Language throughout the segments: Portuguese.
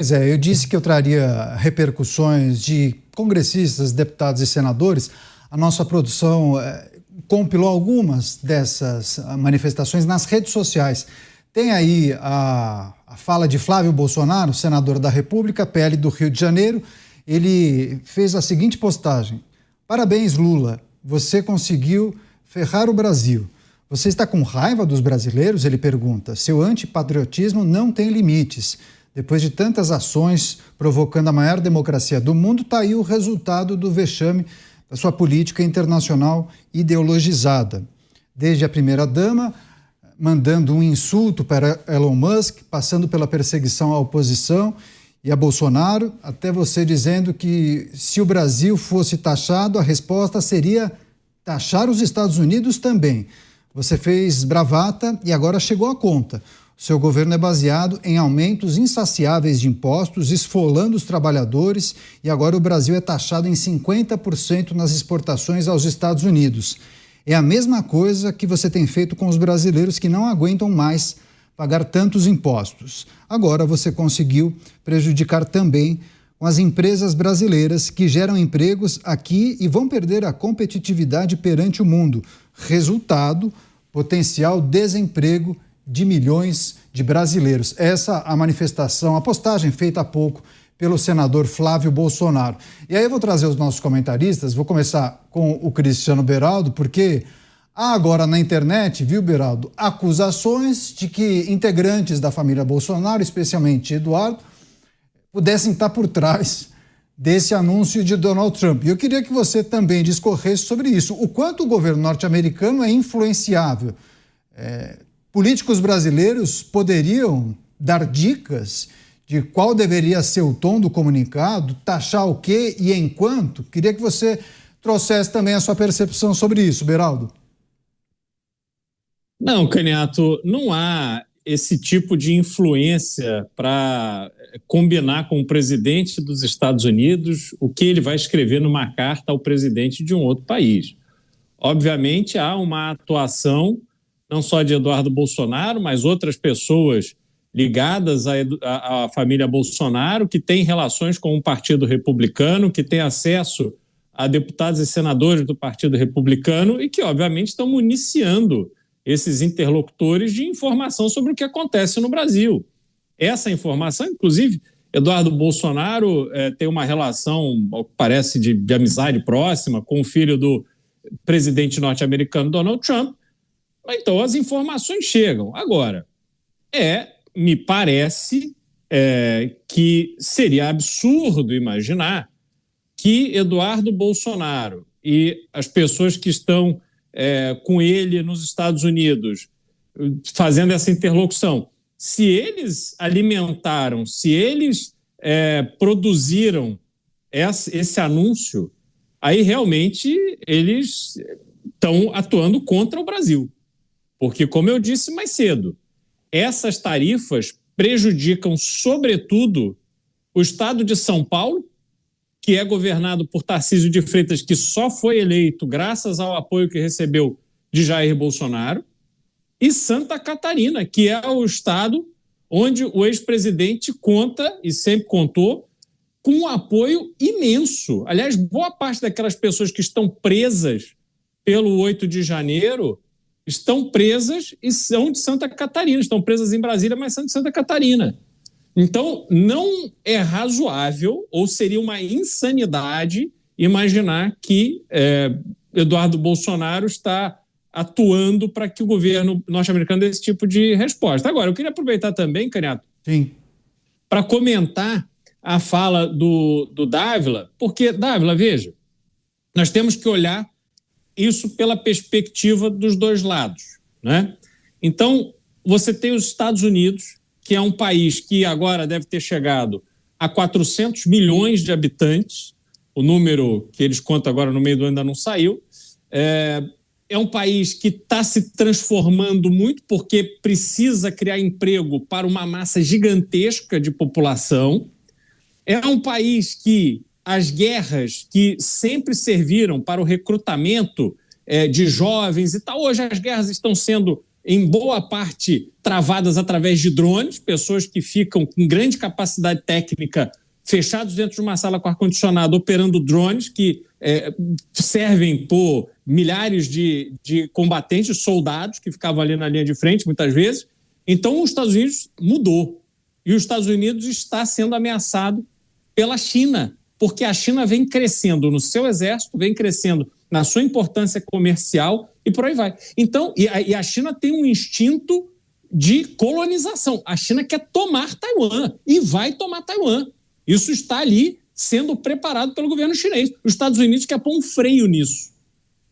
Pois é, eu disse que eu traria repercussões de congressistas, deputados e senadores. A nossa produção compilou algumas dessas manifestações nas redes sociais. Tem aí a fala de Flávio Bolsonaro, senador da República, PL do Rio de Janeiro. Ele fez a seguinte postagem: parabéns, Lula, você conseguiu ferrar o Brasil. Você está com raiva dos brasileiros? Ele pergunta. Seu antipatriotismo não tem limites. Depois de tantas ações provocando a maior democracia do mundo, está aí o resultado do vexame da sua política internacional ideologizada. Desde a primeira-dama, mandando um insulto para Elon Musk, passando pela perseguição à oposição e a Bolsonaro, até você dizendo que se o Brasil fosse taxado, a resposta seria taxar os Estados Unidos também. Você fez bravata e agora chegou a conta. Seu governo é baseado em aumentos insaciáveis de impostos, esfolando os trabalhadores, e agora o Brasil é taxado em 50% nas exportações aos Estados Unidos. É a mesma coisa que você tem feito com os brasileiros que não aguentam mais pagar tantos impostos. Agora você conseguiu prejudicar também com as empresas brasileiras que geram empregos aqui e vão perder a competitividade perante o mundo. Resultado, potencial desemprego de milhões de brasileiros. Essa a manifestação, a postagem feita há pouco pelo senador Flávio Bolsonaro. E aí eu vou trazer os nossos comentaristas, vou começar com o Cristiano Beraldo, porque há agora na internet, viu, Beraldo, acusações de que integrantes da família Bolsonaro, especialmente Eduardo, pudessem estar por trás desse anúncio de Donald Trump. E eu queria que você também discorresse sobre isso. O quanto o governo norte-americano é influenciável. Políticos brasileiros poderiam dar dicas de qual deveria ser o tom do comunicado, taxar o quê e em quanto? Queria que você trouxesse também a sua percepção sobre isso, Beraldo. Não, Caniato, não há esse tipo de influência para combinar com o presidente dos Estados Unidos o que ele vai escrever numa carta ao presidente de um outro país. Obviamente, há uma atuação não só de Eduardo Bolsonaro, mas outras pessoas ligadas à família Bolsonaro, que têm relações com o Partido Republicano, que têm acesso a deputados e senadores do Partido Republicano e que, obviamente, estão municiando esses interlocutores de informação sobre o que acontece no Brasil. Essa informação, inclusive, Eduardo Bolsonaro tem uma relação, ao que parece, de amizade próxima com o filho do presidente norte-americano Donald Trump. Então, as informações chegam. Agora, me parece que seria absurdo imaginar que Eduardo Bolsonaro e as pessoas que estão com ele nos Estados Unidos fazendo essa interlocução, se eles alimentaram, se eles produziram esse anúncio, aí realmente eles estão atuando contra o Brasil. Porque, como eu disse mais cedo, essas tarifas prejudicam, sobretudo, o estado de São Paulo, que é governado por Tarcísio de Freitas, que só foi eleito graças ao apoio que recebeu de Jair Bolsonaro, e Santa Catarina, que é o estado onde o ex-presidente conta, e sempre contou, com um apoio imenso. Aliás, boa parte daquelas pessoas que estão presas pelo 8 de janeiro estão presas e são de Santa Catarina, estão presas em Brasília, mas são de Santa Catarina. Então, não é razoável ou seria uma insanidade imaginar que Eduardo Bolsonaro está atuando para que o governo norte-americano dê esse tipo de resposta. Agora, eu queria aproveitar também, Caniato, para comentar a fala do Dávila, porque, Dávila, veja, nós temos que olhar isso pela perspectiva dos dois lados, né? Então, você tem os Estados Unidos, que é um país que agora deve ter chegado a 400 milhões de habitantes, o número que eles contam agora no meio do ano ainda não saiu, é um país que está se transformando muito porque precisa criar emprego para uma massa gigantesca de população, é um país que as guerras que sempre serviram para o recrutamento de jovens e tal, hoje as guerras estão sendo em boa parte travadas através de drones, pessoas que ficam com grande capacidade técnica fechados dentro de uma sala com ar-condicionado operando drones que servem por milhares de combatentes, soldados que ficavam ali na linha de frente muitas vezes. Então os Estados Unidos mudou e os Estados Unidos está sendo ameaçado pela China, porque a China vem crescendo no seu exército, vem crescendo na sua importância comercial e por aí vai. Então, e a China tem um instinto de colonização. A China quer tomar Taiwan e vai tomar Taiwan. Isso está ali sendo preparado pelo governo chinês. Os Estados Unidos querem pôr um freio nisso.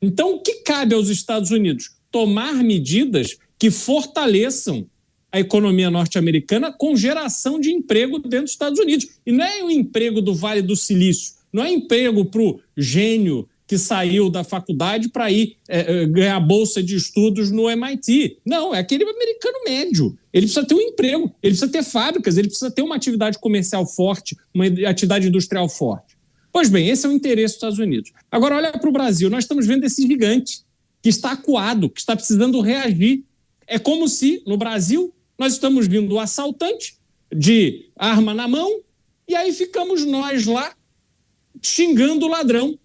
Então, o que cabe aos Estados Unidos? Tomar medidas que fortaleçam a economia norte-americana com geração de emprego dentro dos Estados Unidos. E não é o emprego do Vale do Silício, não é emprego para o gênio que saiu da faculdade para ir ganhar bolsa de estudos no MIT. Não, é aquele americano médio. Ele precisa ter um emprego, ele precisa ter fábricas, ele precisa ter uma atividade comercial forte, uma atividade industrial forte. Pois bem, esse é o interesse dos Estados Unidos. Agora, olha para o Brasil, nós estamos vendo esse gigante que está acuado, que está precisando reagir. É como se, no Brasil, nós estamos vindo o assaltante de arma na mão e aí ficamos nós lá xingando o ladrão,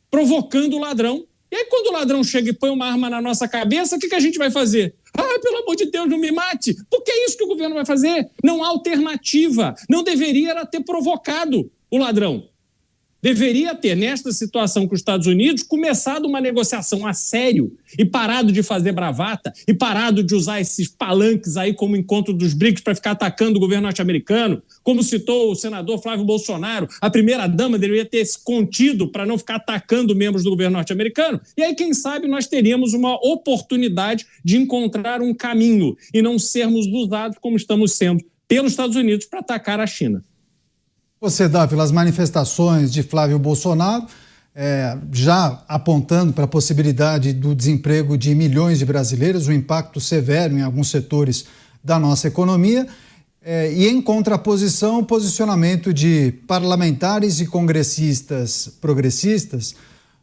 provocando o ladrão. E aí, quando o ladrão chega e põe uma arma na nossa cabeça, o que a gente vai fazer? Ah, pelo amor de Deus, não me mate! Porque é isso que o governo vai fazer. Não há alternativa. Não deveria ter provocado o ladrão. Deveria ter, nesta situação com os Estados Unidos, começado uma negociação a sério e parado de fazer bravata e parado de usar esses palanques aí como encontro dos BRICS para ficar atacando o governo norte-americano. Como citou o senador Flávio Bolsonaro, a primeira-dama deveria ter se contido para não ficar atacando membros do governo norte-americano. E aí, quem sabe, nós teríamos uma oportunidade de encontrar um caminho e não sermos usados como estamos sendo pelos Estados Unidos para atacar a China. Você dá pelas manifestações de Flávio Bolsonaro, já apontando para a possibilidade do desemprego de milhões de brasileiros, um impacto severo em alguns setores da nossa economia, e em contraposição, o posicionamento de parlamentares e congressistas progressistas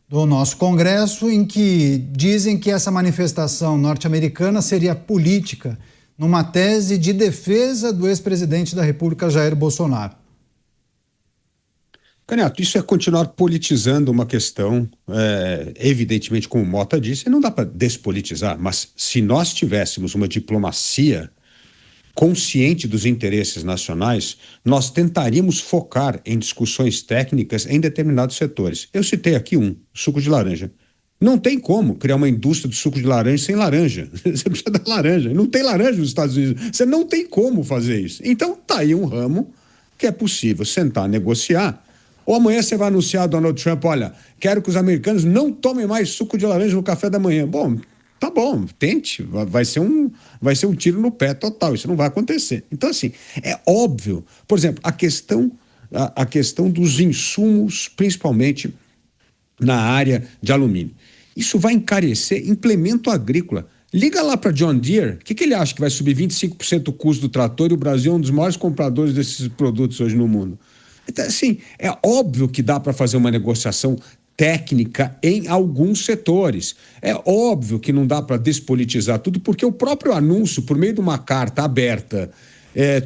do nosso Congresso, em que dizem que essa manifestação norte-americana seria política, numa tese de defesa do ex-presidente da República, Jair Bolsonaro. Canhoto, isso é continuar politizando uma questão, evidentemente, como o Mota disse, não dá para despolitizar, mas se nós tivéssemos uma diplomacia consciente dos interesses nacionais, nós tentaríamos focar em discussões técnicas em determinados setores. Eu citei aqui suco de laranja. Não tem como criar uma indústria de suco de laranja sem laranja. Você precisa da laranja. Não tem laranja nos Estados Unidos. Você não tem como fazer isso. Então, tá aí um ramo que é possível sentar, negociar. Ou amanhã você vai anunciar, Donald Trump, olha, quero que os americanos não tomem mais suco de laranja no café da manhã. Bom, tá bom, tente, vai ser um tiro no pé total, isso não vai acontecer. Então, assim, é óbvio, por exemplo, a questão dos insumos, principalmente na área de alumínio. Isso vai encarecer implemento agrícola. Liga lá para John Deere, o que ele acha que vai subir 25% o custo do trator e o Brasil é um dos maiores compradores desses produtos hoje no mundo? Então, assim, é óbvio que dá para fazer uma negociação técnica em alguns setores. É óbvio que não dá para despolitizar tudo, porque o próprio anúncio, por meio de uma carta aberta,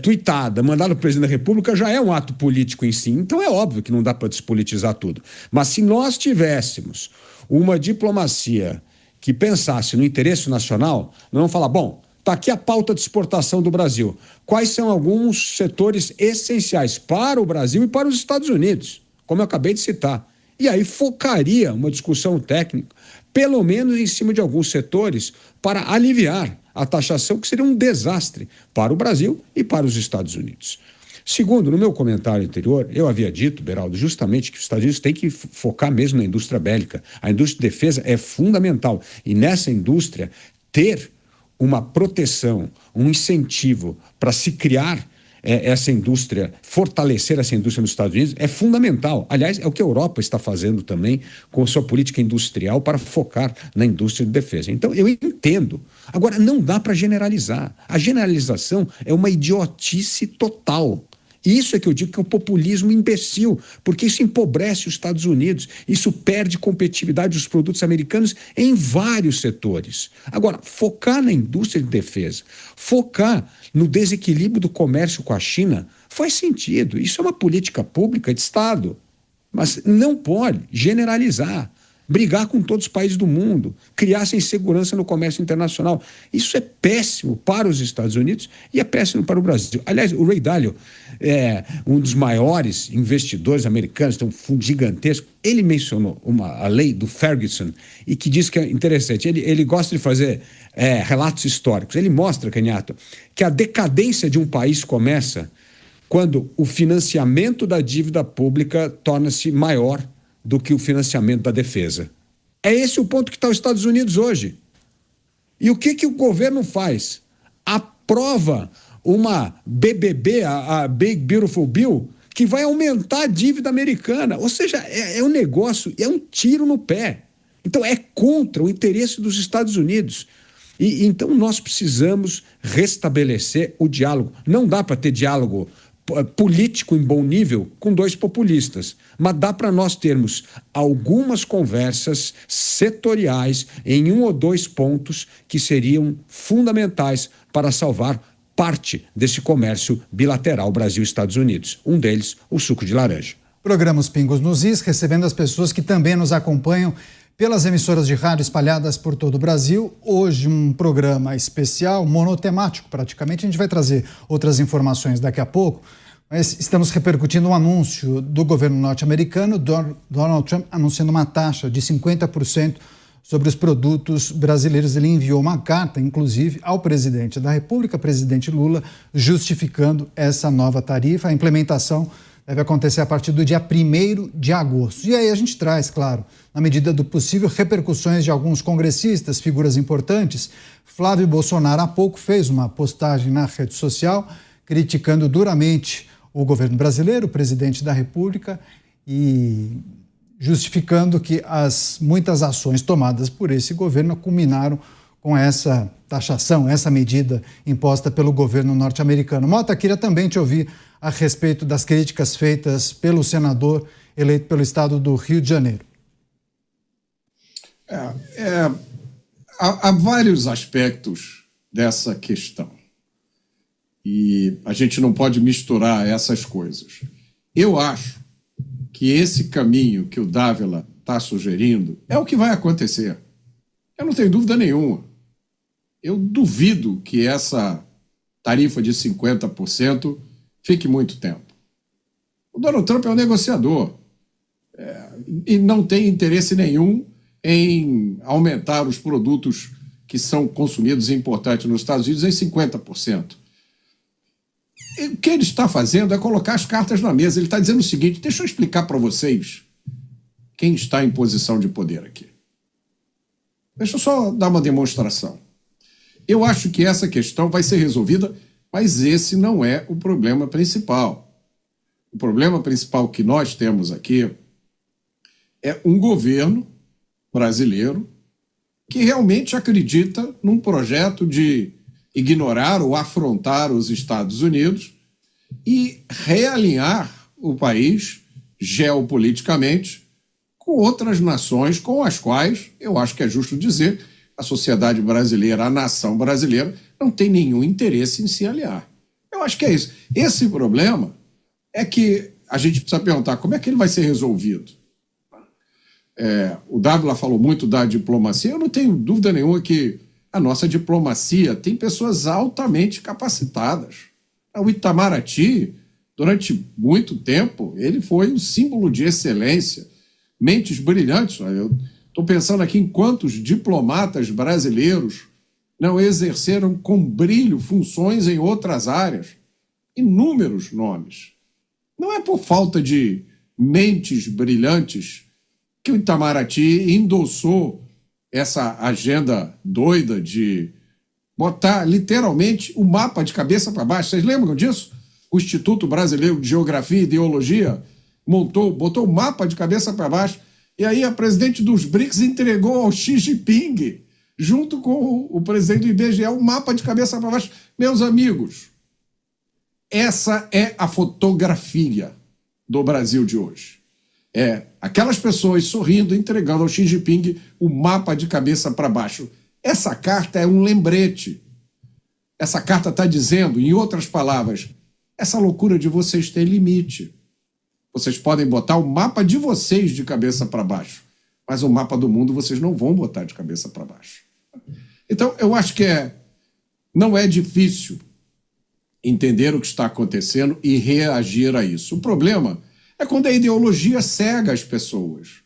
tuitada, mandada ao presidente da República, já é um ato político em si. Então é óbvio que não dá para despolitizar tudo. Mas se nós tivéssemos uma diplomacia que pensasse no interesse nacional, nós vamos falar, bom, está aqui a pauta de exportação do Brasil. Quais são alguns setores essenciais para o Brasil e para os Estados Unidos, como eu acabei de citar. E aí focaria uma discussão técnica, pelo menos em cima de alguns setores, para aliviar a taxação, que seria um desastre para o Brasil e para os Estados Unidos. Segundo, no meu comentário anterior, eu havia dito, Beraldo, justamente que os Estados Unidos têm que focar mesmo na indústria bélica. A indústria de defesa é fundamental. E nessa indústria, ter uma proteção, um incentivo para se criar essa indústria, fortalecer essa indústria nos Estados Unidos é fundamental. Aliás, é o que a Europa está fazendo também com sua política industrial para focar na indústria de defesa. Então, eu entendo. Agora, não dá para generalizar. A generalização é uma idiotice total. Isso é que eu digo que é um populismo imbecil, porque isso empobrece os Estados Unidos, isso perde competitividade dos produtos americanos em vários setores. Agora, focar na indústria de defesa, focar no desequilíbrio do comércio com a China, faz sentido. Isso é uma política pública de Estado, mas não pode generalizar. Brigar com todos os países do mundo, criar essa insegurança no comércio internacional. Isso é péssimo para os Estados Unidos e é péssimo para o Brasil. Aliás, o Ray Dalio é um dos maiores investidores americanos, tem um fundo gigantesco. Ele mencionou a lei do Ferguson e que diz que é interessante. Ele gosta de fazer relatos históricos. Ele mostra, Canhato, que a decadência de um país começa quando o financiamento da dívida pública torna-se maior do que o financiamento da defesa. É esse o ponto que está os Estados Unidos hoje. E o que o governo faz? Aprova uma BBB, a Big Beautiful Bill, que vai aumentar a dívida americana. Ou seja, é um negócio, é um tiro no pé. Então é contra o interesse dos Estados Unidos. E então nós precisamos restabelecer o diálogo. Não dá para ter diálogo político em bom nível com dois populistas, mas dá para nós termos algumas conversas setoriais em 1 ou 2 pontos que seriam fundamentais para salvar parte desse comércio bilateral Brasil-Estados Unidos. Um deles, o suco de laranja. Programa Os Pingos nos Is, recebendo as pessoas que também nos acompanham pelas emissoras de rádio espalhadas por todo o Brasil. Hoje um programa especial, monotemático praticamente. A gente vai trazer outras informações daqui a pouco, mas estamos repercutindo um anúncio do governo norte-americano, Donald Trump anunciando uma taxa de 50% sobre os produtos brasileiros. Ele enviou uma carta, inclusive, ao presidente da República, presidente Lula, justificando essa nova tarifa. A implementação deve acontecer a partir do dia 1º de agosto. E aí a gente traz, claro, na medida do possível, repercussões de alguns congressistas, figuras importantes. Flávio Bolsonaro, há pouco, fez uma postagem na rede social criticando duramente o governo brasileiro, o presidente da República, e justificando que muitas ações tomadas por esse governo culminaram com essa taxação, essa medida imposta pelo governo norte-americano. Mota, queria também te ouvir a respeito das críticas feitas pelo senador eleito pelo estado do Rio de Janeiro. Há vários aspectos dessa questão e a gente não pode misturar essas coisas. Eu acho que esse caminho que o Dávila está sugerindo é o que vai acontecer. Eu não tenho dúvida nenhuma. Eu duvido que essa tarifa de 50% fique muito tempo. O Donald Trump é um negociador e não tem interesse nenhum em aumentar os produtos que são consumidos e importados nos Estados Unidos em 50%. E o que ele está fazendo é colocar as cartas na mesa. Ele está dizendo o seguinte: deixa eu explicar para vocês quem está em posição de poder aqui. Deixa eu só dar uma demonstração. Eu acho que essa questão vai ser resolvida, mas esse não é o problema principal. O problema principal que nós temos aqui é um governo brasileiro que realmente acredita num projeto de ignorar ou afrontar os Estados Unidos e realinhar o país geopoliticamente com outras nações com as quais, eu acho que é justo dizer, a sociedade brasileira, a nação brasileira, não tem nenhum interesse em se aliar. Eu acho que é isso. Esse problema é que a gente precisa perguntar como é que ele vai ser resolvido. O Dávila falou muito da diplomacia. Eu não tenho dúvida nenhuma que a nossa diplomacia tem pessoas altamente capacitadas. O Itamaraty, durante muito tempo, ele foi um símbolo de excelência, mentes brilhantes. Eu estou pensando aqui em quantos diplomatas brasileiros não exerceram com brilho funções em outras áreas. Inúmeros nomes. Não é por falta de mentes brilhantes que o Itamaraty endossou essa agenda doida de botar literalmente o mapa de cabeça para baixo. Vocês lembram disso? O Instituto Brasileiro de Geografia e Ideologia botou o mapa de cabeça para baixo, e aí a presidente dos BRICS entregou ao Xi Jinping, junto com o presidente do IBGE, o mapa de cabeça para baixo. Meus amigos, essa é a fotografia do Brasil de hoje. É aquelas pessoas sorrindo, entregando ao Xi Jinping o mapa de cabeça para baixo. Essa carta é um lembrete. Essa carta está dizendo, em outras palavras, essa loucura de vocês tem limite. Vocês podem botar o mapa de vocês de cabeça para baixo, mas o mapa do mundo vocês não vão botar de cabeça para baixo. Então, eu acho que não é difícil entender o que está acontecendo e reagir a isso. O problema é quando a ideologia cega as pessoas.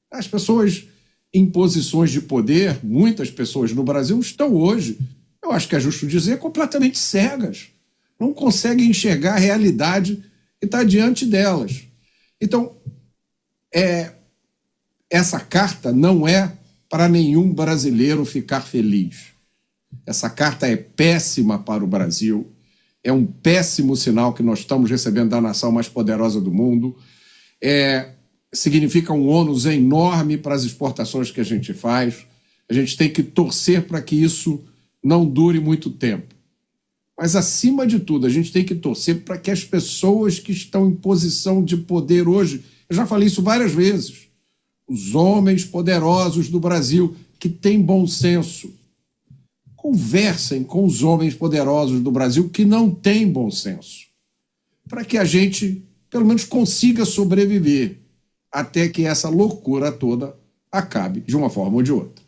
As pessoas em posições de poder, muitas pessoas no Brasil estão hoje, eu acho que é justo dizer, completamente cegas. Não conseguem enxergar a realidade que está diante delas. Então, essa carta não é para nenhum brasileiro ficar feliz. Essa carta é péssima para o Brasil, é um péssimo sinal que nós estamos recebendo da nação mais poderosa do mundo, significa um ônus enorme para as exportações que a gente faz. A gente tem que torcer para que isso não dure muito tempo. Mas, acima de tudo, a gente tem que torcer para que as pessoas que estão em posição de poder hoje, eu já falei isso várias vezes, os homens poderosos do Brasil que têm bom senso, conversem com os homens poderosos do Brasil que não têm bom senso, para que a gente, pelo menos, consiga sobreviver até que essa loucura toda acabe de uma forma ou de outra.